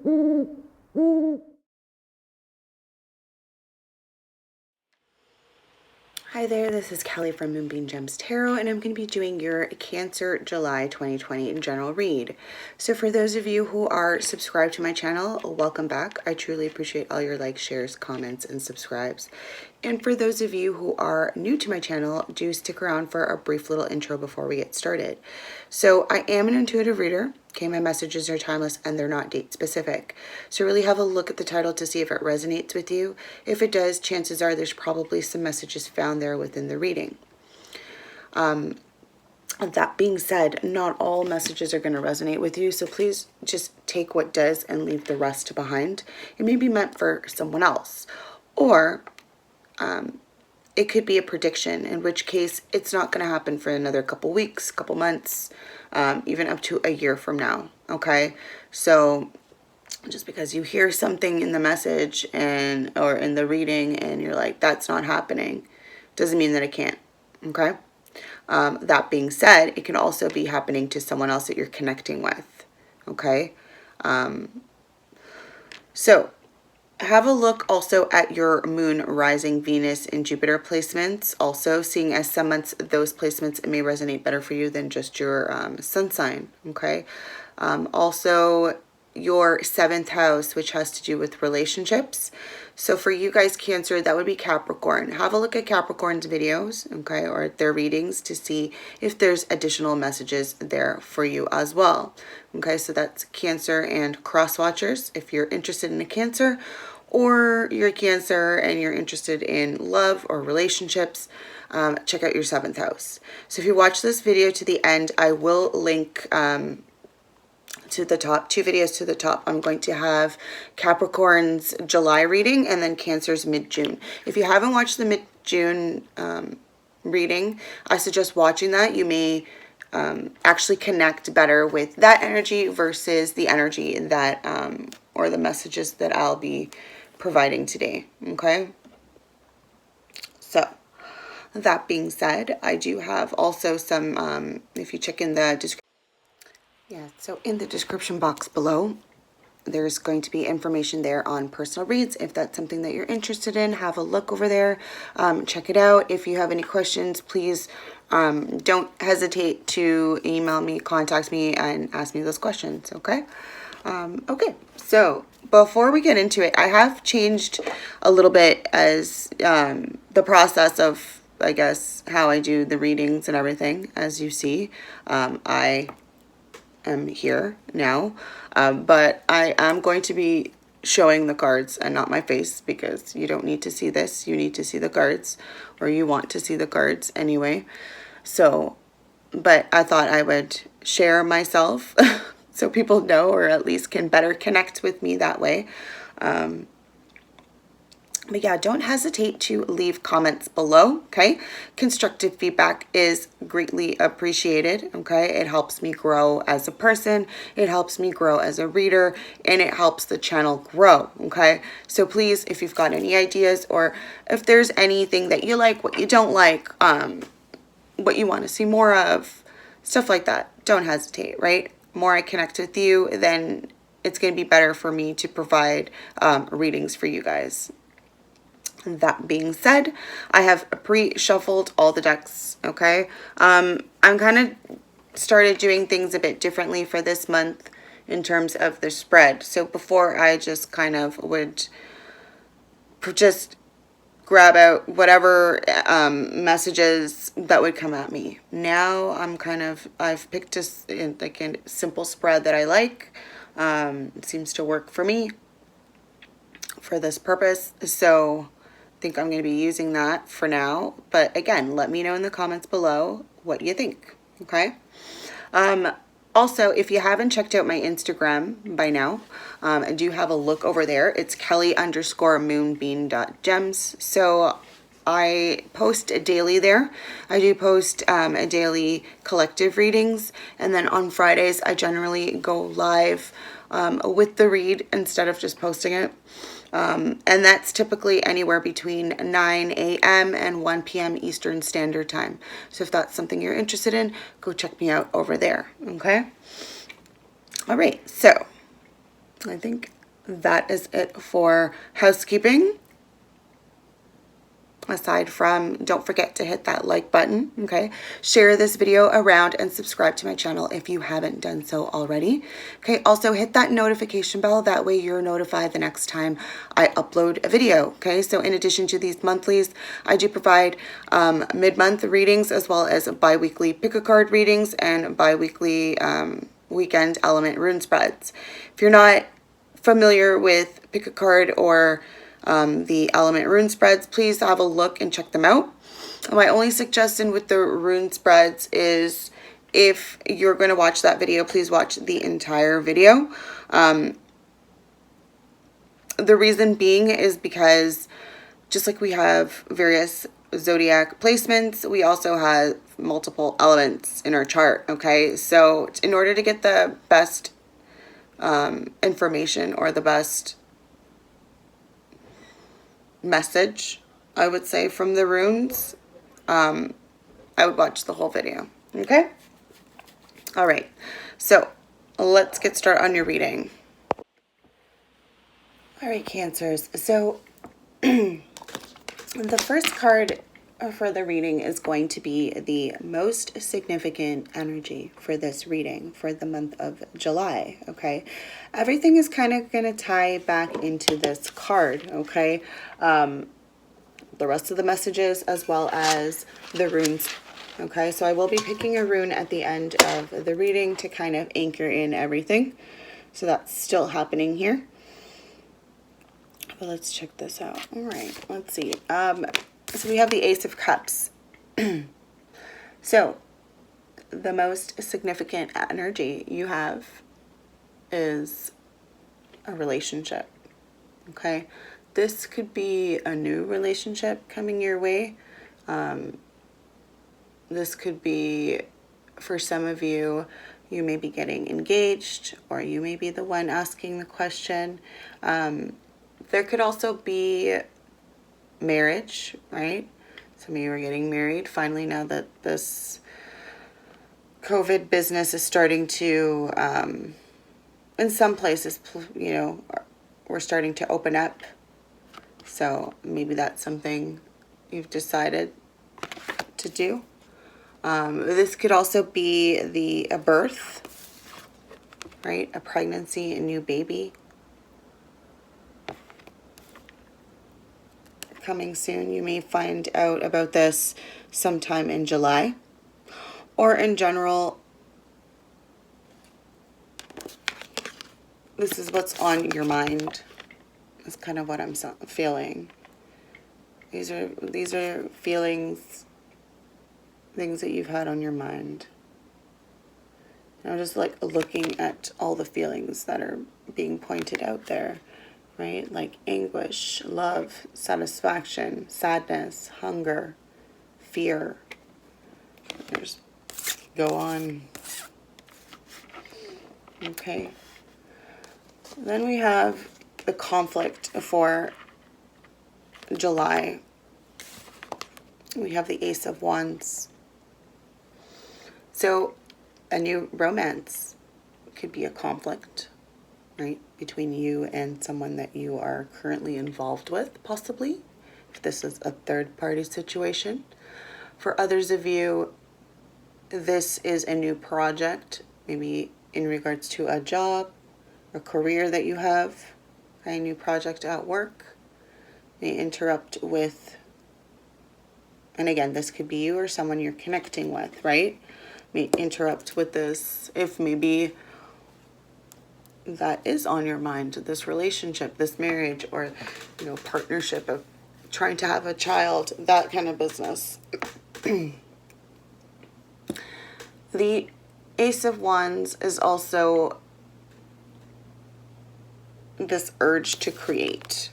Hi there, this is Kelly from Moonbean Gems Tarot, and I'm going to be doing your Cancer July 2020 general read. So for those of you who are subscribed to my channel, welcome back. I truly appreciate all your likes, shares, comments, and subscribes. And for those of you who are new to my channel, do stick around for a brief little intro before we get started. So I am an intuitive reader. Okay, my messages are timeless and they're not date specific. So really have a look at the title to see if it resonates with you. If it does, chances are there's probably some messages found there within the reading. That being said, not all messages are going to resonate with you. So please just take what does and leave the rest behind. It may be meant for someone else. Or it could be a prediction, in which case it's not going to happen for another couple weeks, couple months, even up to a year from now. Okay, so just because you hear something in the message or in the reading and you're like, that's not happening, doesn't mean that it can't. Okay, that being said, it can also be happening to someone else that you're connecting with. Okay, so have a look also at your moon, rising, Venus, and Jupiter placements. Also, seeing as some months those placements may resonate better for you than just your sun sign. Okay. Also, your 7th house, which has to do with relationships. So for you guys, Cancer, that would be Capricorn. Have a look at Capricorn's videos, okay, or their readings to see if there's additional messages there for you as well. Okay, so that's Cancer and cross watchers if you're interested in a Cancer, or you're a Cancer and you're interested in love or relationships. Check out your 7th house. So if you watch this video to the end, I will link to the top, 2 videos to the top. I'm going to have Capricorn's July reading and then Cancer's mid-June. If you haven't watched the mid-June reading, I suggest watching that. You may actually connect better with that energy versus the energy that or the messages that I'll be providing today. Okay, so that being said, I do have also some if you check in the description. Yeah, so in the description box below, there's going to be information there on personal reads. If that's something that you're interested in, have a look over there. Check it out. If you have any questions, please don't hesitate to email me, contact me, and ask me those questions, okay? Okay, so before we get into it, I have changed a little bit as the process of, I guess, how I do the readings and everything. As you see, I am here now, but I am going to be showing the cards and not my face, because you don't need to see this. You need to see the cards, or you want to see the cards anyway. So, but I thought I would share myself so people know, or at least can better connect with me that way. But yeah, don't hesitate to leave comments below, okay? Constructive feedback is greatly appreciated, okay? It helps me grow as a person, it helps me grow as a reader, and it helps the channel grow, okay? So please, if you've got any ideas, or if there's anything that you like, what you don't like, what you want to see more of, stuff like that, don't hesitate, right? The more I connect with you, then it's going to be better for me to provide readings for you guys. That being said, I have pre-shuffled all the decks, okay? I'm kind of started doing things a bit differently for this month in terms of the spread. So before, I just kind of would just grab out whatever messages that would come at me. Now I've picked a simple spread that I like. It seems to work for me for this purpose. So I think I'm going to be using that for now. But again, let me know in the comments below what you think, okay? Also, if you haven't checked out my Instagram by now, I do have a look over there. It's Kelly_moonbean.gems. So I post daily there. I do post a daily collective readings. And then on Fridays, I generally go live with the read instead of just posting it. And that's typically anywhere between 9 a.m. and 1 p.m. Eastern Standard Time. So if that's something you're interested in, go check me out over there, okay? All right, so I think that is it for housekeeping. Aside from, don't forget to hit that like button, okay? Share this video around and subscribe to my channel if you haven't done so already. Okay, also hit that notification bell. That way you're notified the next time I upload a video, okay? So in addition to these monthlies, I do provide mid-month readings as well as bi-weekly pick-a-card readings and bi-weekly weekend element rune spreads. If you're not familiar with pick-a-card or the element rune spreads, please have a look and check them out. My only suggestion with the rune spreads is if you're going to watch that video, please watch the entire video. The reason being is because just like we have various zodiac placements, we also have multiple elements in our chart, okay? So in order to get the best information or the best message, I would say, from the runes, I would watch the whole video, okay? All right, so let's get started on your reading. All right, Cancers, so the first card for the reading is going to be the most significant energy for this reading for the month of July, okay? Everything is kind of going to tie back into this card, okay? The rest of the messages as well as the runes, okay? So I will be picking a rune at the end of the reading to kind of anchor in everything. So that's still happening here. But let's check this out. All right, let's see. So we have the Ace of Cups. So the most significant energy you have is a relationship, okay? This could be a new relationship coming your way. This could be, for some of you, you may be getting engaged, or you may be the one asking the question. There could also be marriage, right? Some of you are getting married finally now that this COVID business is starting to, in some places, you know, we're starting to open up. So maybe that's something you've decided to do. This could also be a birth, right? A pregnancy, a new baby coming soon. You may find out about this sometime in July, or in general, this is what's on your mind. That's kind of what I'm feeling. These are feelings, things that you've had on your mind. And I'm just like looking at all the feelings that are being pointed out there, right? Like anguish, love, satisfaction, sadness, hunger, fear. There's go on. Okay. Then we have the conflict for July. We have the Ace of Wands. So a new romance could be a conflict, right, between you and someone that you are currently involved with, possibly, if this is a third-party situation. For others of you, this is a new project, maybe in regards to a job or career that you have, a new project at work. May interrupt with, and again, this could be you or someone you're connecting with, right? May interrupt with this if maybe that is on your mind, this relationship, this marriage, or, you know, partnership of trying to have a child, that kind of business. The Ace of Wands is also this urge to create.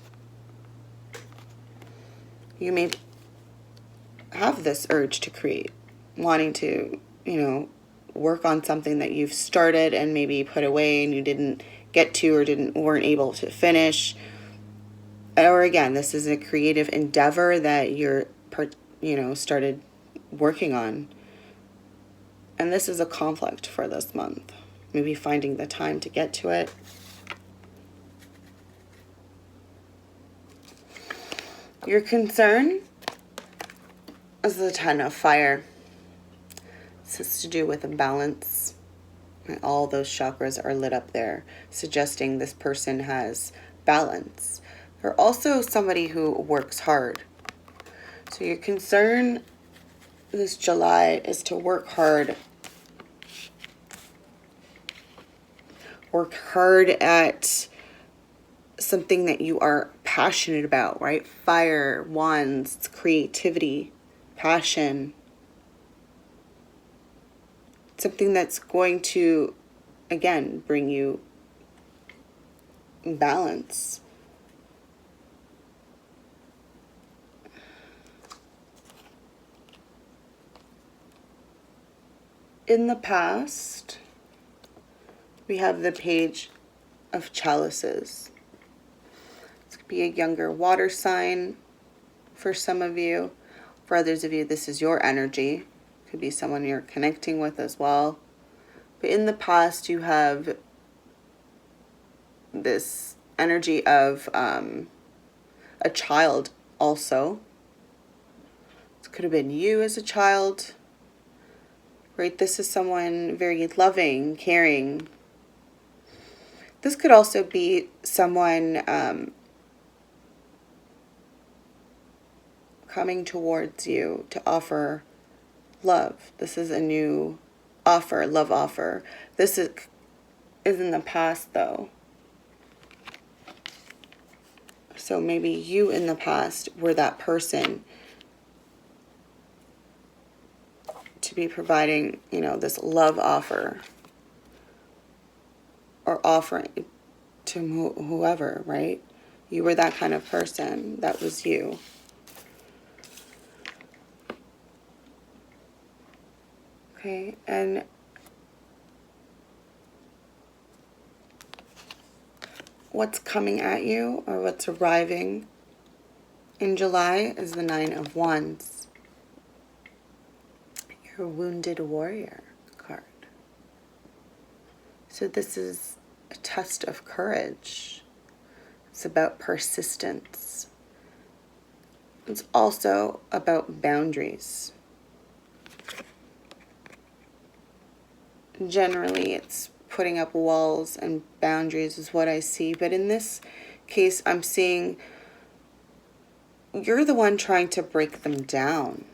You may have this urge to create, wanting to, you know, work on something that you've started and maybe put away and you didn't get to or weren't able to finish. Or again, this is a creative endeavor that you're, you know, started working on. And this is a conflict for this month. Maybe finding the time to get to it. Your concern is the Ten of Fire. This has to do with a balance. All those chakras are lit up there, suggesting this person has balance. They're also somebody who works hard. So your concern this July is to work hard. Work hard at something that you are passionate about, right? Fire, wands, creativity, passion. Something that's going to, again, bring you balance. In the past, we have the Page of Chalices. This could be a younger water sign for some of you. For others of you, this is your energy. Could be someone you're connecting with as well. But in the past, you have this energy of a child also. This could have been you as a child, right? This is someone very loving, caring. This could also be someone coming towards you to offer love. This is a new offer, love offer. This is in the past though. So maybe you in the past were that person to be providing, you know, this love offer or offering to whoever, right? You were that kind of person. That was you. Okay, and what's coming at you or what's arriving in July is the Nine of Wands. Your Wounded Warrior card. So this is a test of courage. It's about persistence. It's also about boundaries. Generally, it's putting up walls and boundaries is what I see. But in this case, I'm seeing you're the one trying to break them down.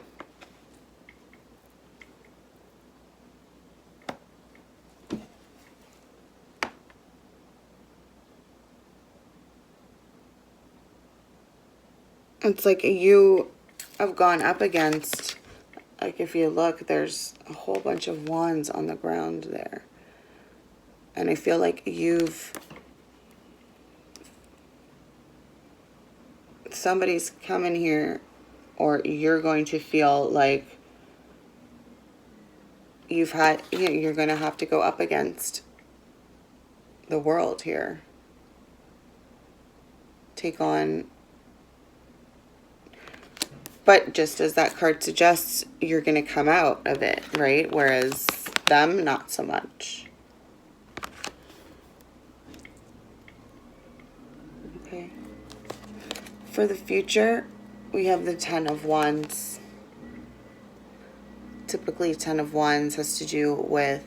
It's like you have gone up against, like if you look, there's a whole bunch of wands on the ground there. And I feel like somebody's coming here, or you're going to feel like you're going to have to go up against the world here. Take on. But just as that card suggests, you're going to come out of it, right? Whereas them, not so much. Okay. For the future, we have the Ten of Wands. Typically, Ten of Wands has to do with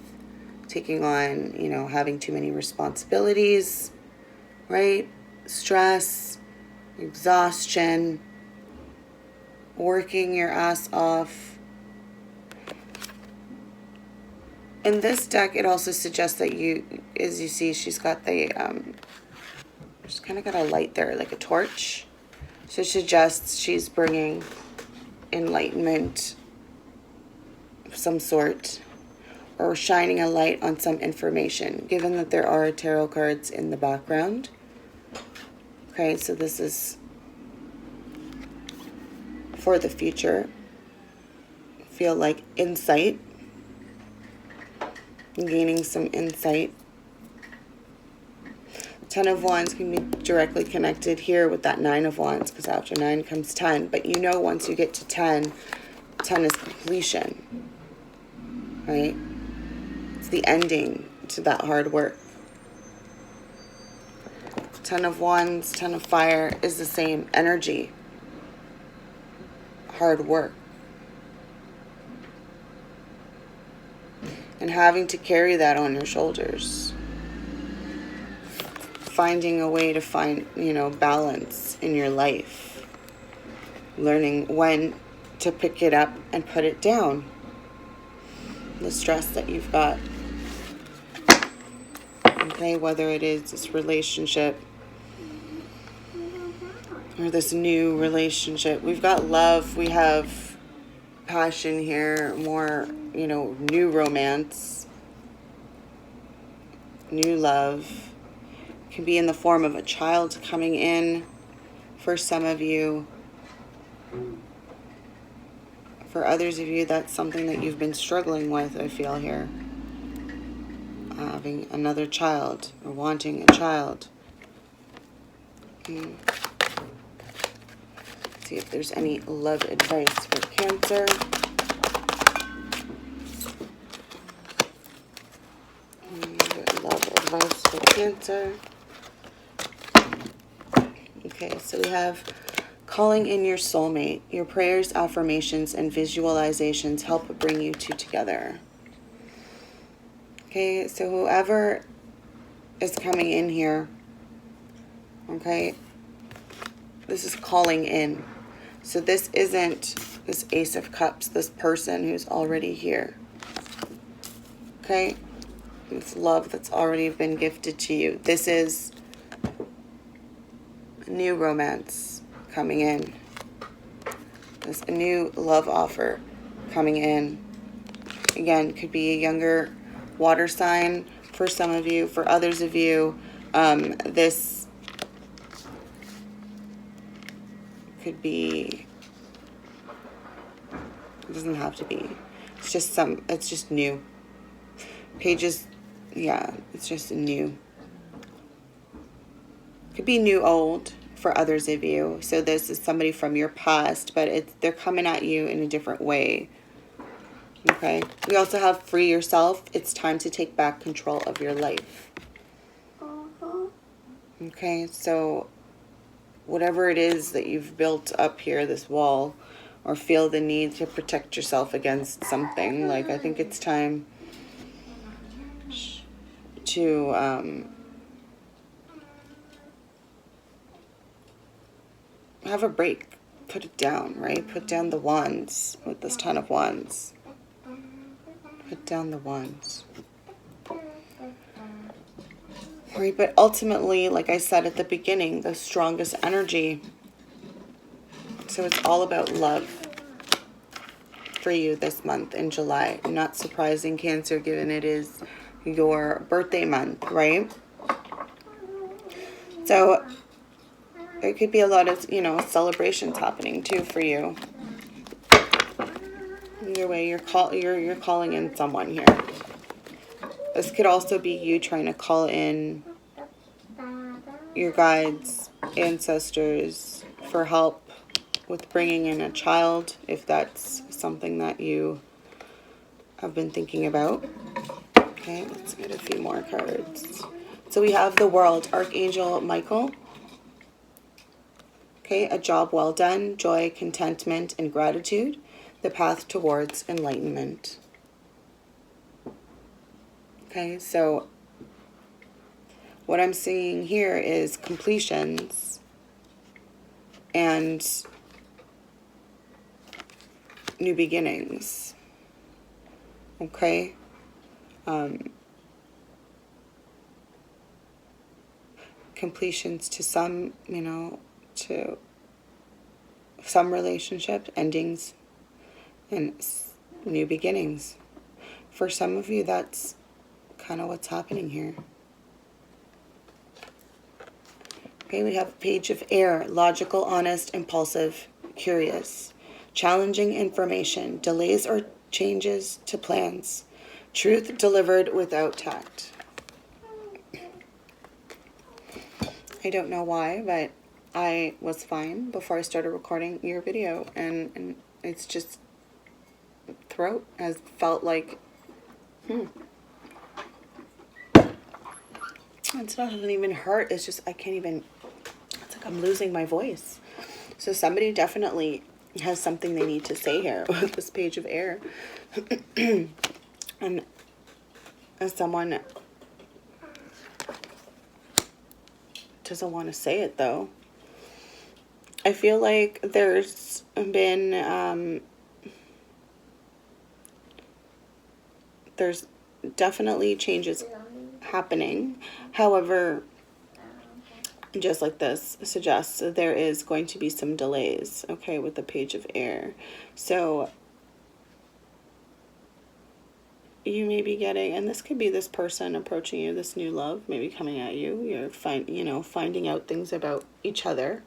taking on, you know, having too many responsibilities, right? Stress, exhaustion, working your ass off. In this deck, it also suggests that you, as you see, she's got the, she's kind of got a light there, like a torch. So it suggests she's bringing enlightenment of some sort, or shining a light on some information, given that there are tarot cards in the background. Okay, so this is for the future. Feel like insight, gaining some insight. Ten of Wands can be directly connected here with that Nine of Wands, because after 9 comes 10. But you know, once you get to 10, 10 is completion, right? It's the ending to that hard work. Ten of Wands, Ten of Fire is the same energy. hard work. And having to carry that on your shoulders. Finding a way to find, balance in your life. Learning when to pick it up and put it down. The stress that you've got. Okay, whether it is this relationship or this new relationship. We've got love, we have passion here, more, new romance, new love. It can be in the form of a child coming in for some of you. For others of you, that's something that you've been struggling with, I feel here. Having another child or wanting a child. See if there's any love advice for Cancer. Love advice for Cancer. Okay, so we have calling in your soulmate. Your prayers, affirmations, and visualizations help bring you two together. Okay, so whoever is coming in here, okay, this is calling in. So this isn't this Ace of Cups, this person who's already here. Okay, it's love that's already been gifted to you. This is a new romance coming in. There's a new love offer coming in. Again, could be a younger water sign for some of you. For others of you, this could be, it doesn't have to be. It's just new. Pages, yeah, it's just new. Could be new old for others of you. So this is somebody from your past, but they're coming at you in a different way. Okay. We also have free yourself. It's time to take back control of your life. Okay, so whatever it is that you've built up here, this wall, or feel the need to protect yourself against something, like I think it's time to have a break. Put it down, right? Put down the wands with this Ten of Wands. Put down the wands. Right, but ultimately, like I said at the beginning, the strongest energy. So it's all about love for you this month in July. Not surprising, Cancer, given it is your birthday month, right? So there could be a lot of, celebrations happening too for you. Either way, you're calling in someone here. This could also be you trying to call in your guides, ancestors for help with bringing in a child, if that's something that you have been thinking about. Okay, let's get a few more cards. So we have the World, Archangel Michael. Okay, a job well done, joy, contentment, and gratitude. The path towards enlightenment. Okay, so what I'm seeing here is completions and new beginnings. Okay. Completions to some, to some relationship, endings, and new beginnings. For some of you, that's kind of what's happening here. Okay, we have Page of Air, logical, honest, impulsive, curious, challenging information, delays or changes to plans, truth delivered without tact. I don't know why, but I was fine before I started recording your video, and it's just, throat has felt like, It's not even hurt. It's just, I can't even, it's like I'm losing my voice. So somebody definitely has something they need to say here with this Page of Air. And as someone doesn't want to say it though. I feel like there's been, there's definitely changes happening. However, just like this suggests, there is going to be some delays, okay, with the Page of Air. So you may be getting, and this could be this person approaching you, this new love, maybe coming at you. You're finding out things about each other.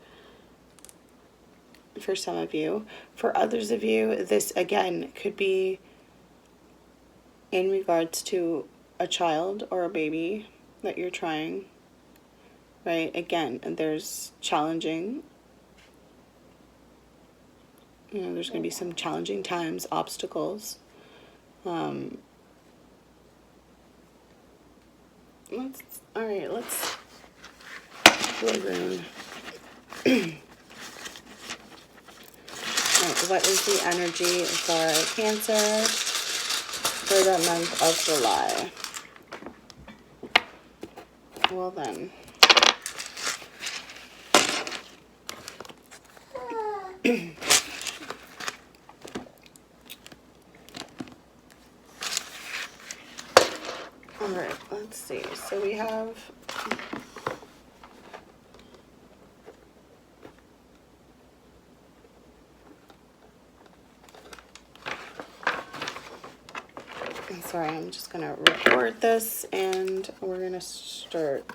For some of you. For others of you, this again could be in regards to a child or a baby that you're trying, right? Again, there's challenging, there's going to be some challenging times, obstacles. Let's do a rune. What is the energy for Cancer for the month of July? Well then. Alright, let's see. So we have... Sorry, I'm just going to record this and we're going to start.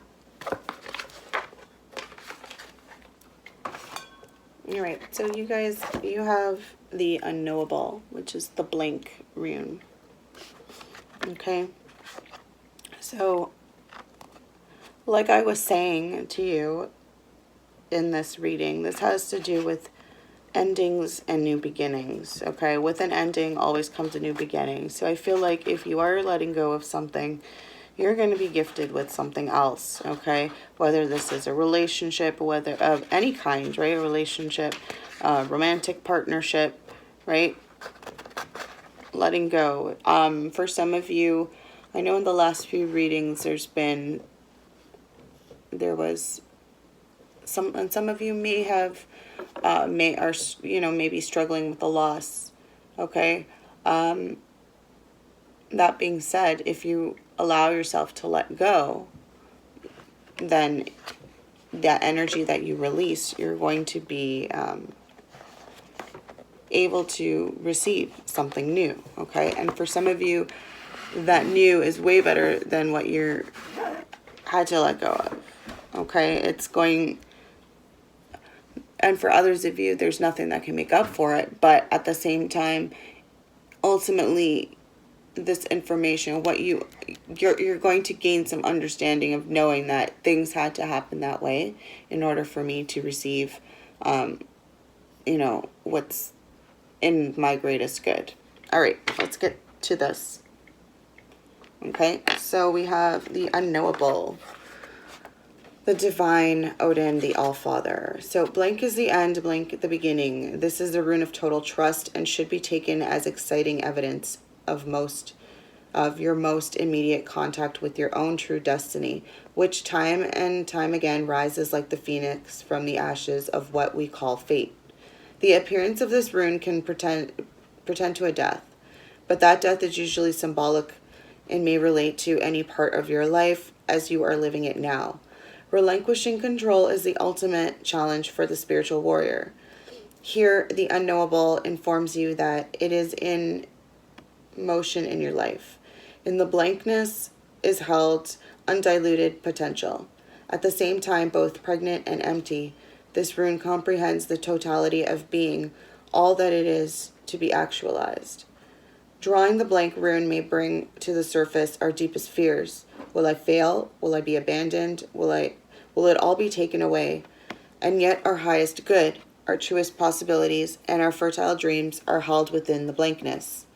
Alright, so you guys, you have the unknowable, which is the blank rune. Okay? So, like I was saying to you in this reading, this has to do with endings and new beginnings, okay? With an ending always comes a new beginning. So I feel like if you are letting go of something, you're going to be gifted with something else, okay? Whether this is a relationship, whether of any kind, right? A relationship, romantic partnership, right? Letting go. For some of you, I know in the last few readings there was some, and some of you may have maybe struggling with a loss, okay? That being said, if you allow yourself to let go, then that energy that you release, you're going to be able to receive something new, okay? And for some of you, that new is way better than what you had to let go of, okay? It's going... And for others of you, there's nothing that can make up for it. But at the same time, ultimately, this information, you're going to gain some understanding of knowing that things had to happen that way in order for me to receive, what's in my greatest good. All right, let's get to this. Okay, so we have the unknowable. The divine Odin, the All-Father. So blank is the end, blank the beginning. This is the rune of total trust and should be taken as exciting evidence of your most immediate contact with your own true destiny, which time and time again rises like the phoenix from the ashes of what we call fate. The appearance of this rune can pretend to a death, but that death is usually symbolic and may relate to any part of your life as you are living it now. Relinquishing control is the ultimate challenge for the spiritual warrior. Here, the unknowable informs you that it is in motion in your life. In the blankness is held undiluted potential. At the same time, both pregnant and empty, this rune comprehends the totality of being, all that it is to be actualized. Drawing the blank rune may bring to the surface our deepest fears. Will I fail? Will I be abandoned? Will it all be taken away? And yet our highest good, our truest possibilities, and our fertile dreams are held within the blankness.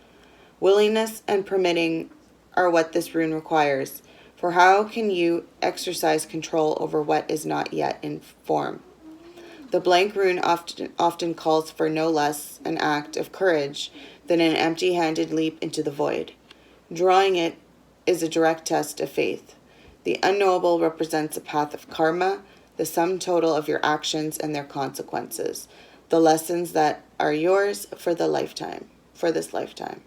Willingness and permitting are what this rune requires. For how can you exercise control over what is not yet in form? The blank rune often calls for no less an act of courage than an empty-handed leap into the void. Drawing it is a direct test of faith. The unknowable represents a path of karma, the sum total of your actions and their consequences, the lessons that are yours for this lifetime.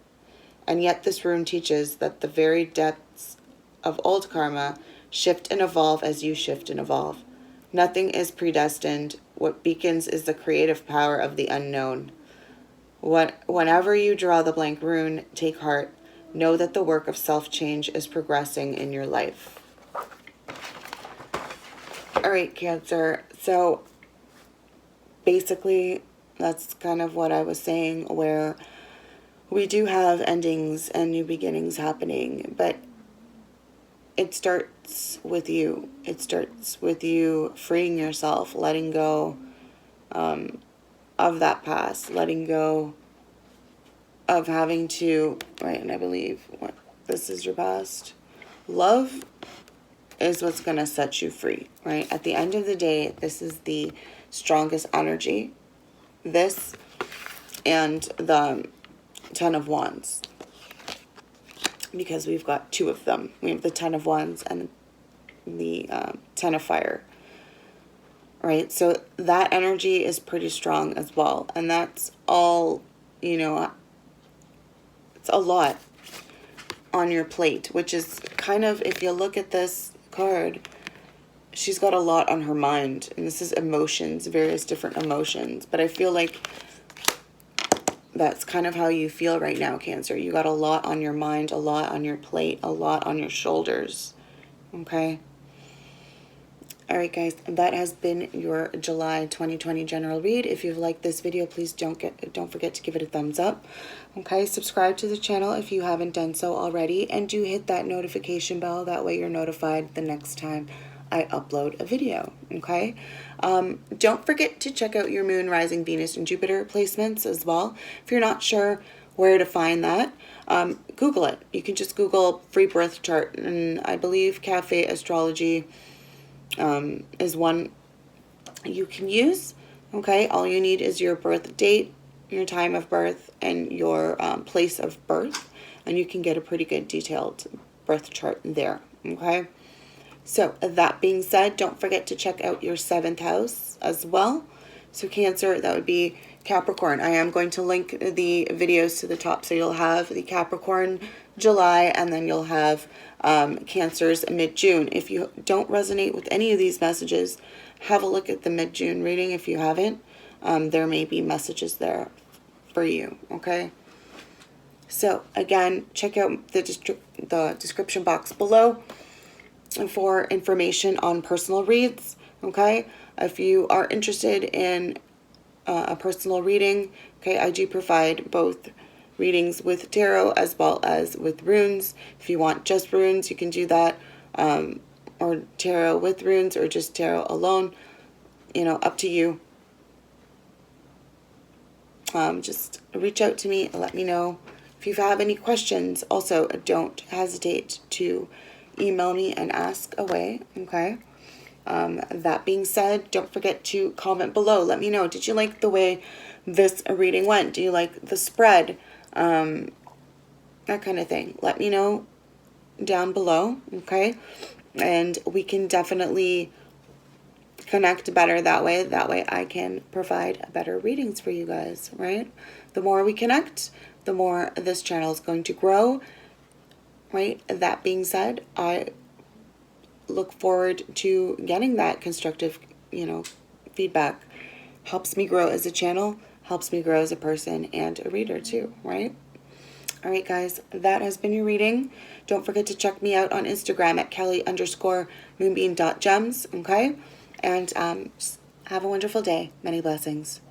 And yet this rune teaches that the very depths of old karma shift and evolve as you shift and evolve. Nothing is predestined. What beacons is the creative power of the unknown. Whenever you draw the blank rune, take heart. Know that the work of self-change is progressing in your life. All right, Cancer. So basically, that's kind of what I was saying, where we do have endings and new beginnings happening, but it starts with you. It starts with you freeing yourself, letting go of that past, letting go of having to, right, and I believe this is your past. Love is what's going to set you free, right? At the end of the day, this is the strongest energy. This and the 10 of Wands. Because we've got two of them. We have the 10 of Wands and the 10 of Fire. Right? So that energy is pretty strong as well. And that's all, you know, it's a lot on your plate, which is kind of, if you look at this card, she's got a lot on her mind. And this is emotions, various different emotions. But I feel like that's kind of how you feel right now, Cancer. You got a lot on your mind, a lot on your plate, a lot on your shoulders. Okay? All right, guys. That has been your July 2020 general read. If you've liked this video, please don't forget to give it a thumbs up. Okay? Subscribe to the channel if you haven't done so already, and do hit that notification bell. That way you're notified the next time I upload a video. Okay? Don't forget to check out your Moon, Rising, Venus, and Jupiter placements as well. If you're not sure where to find that, Google it. You can just Google free birth chart, and I believe Cafe Astrology is one you can use. Okay, all you need is your birth date, your time of birth, and your place of birth, and you can get a pretty good detailed birth chart there. Okay. So that being said, don't forget to check out your 7th house as well. So Cancer, that would be Capricorn. I am going to link the videos to the top. So you'll have the Capricorn July, and then you'll have Cancer's mid-June. If you don't resonate with any of these messages, have a look at the mid-June reading if you haven't. There may be messages there for you, okay? So again, check out the description box below for information on personal reads, okay? If you are interested in a personal reading, okay, I do provide both readings with tarot as well as with runes. If you want just runes, you can do that, or tarot with runes, or just tarot alone, you know, up to you. Just reach out to me and let me know. If you have any questions, also don't hesitate to email me and ask away, okay? That being said, don't forget to comment below. Let me know, did you like the way this reading went? Do you like the spread? That kind of thing. Let me know down below, okay? And we can definitely connect better that way. That way I can provide better readings for you guys, right? The more we connect, the more this channel is going to grow. Right? That being said, I look forward to getting that constructive, you know, feedback. Helps me grow as a channel, helps me grow as a person and a reader too, right? All right, guys, that has been your reading. Don't forget to check me out on Instagram at Kelly_Moonbean.gems, okay? And have a wonderful day. Many blessings.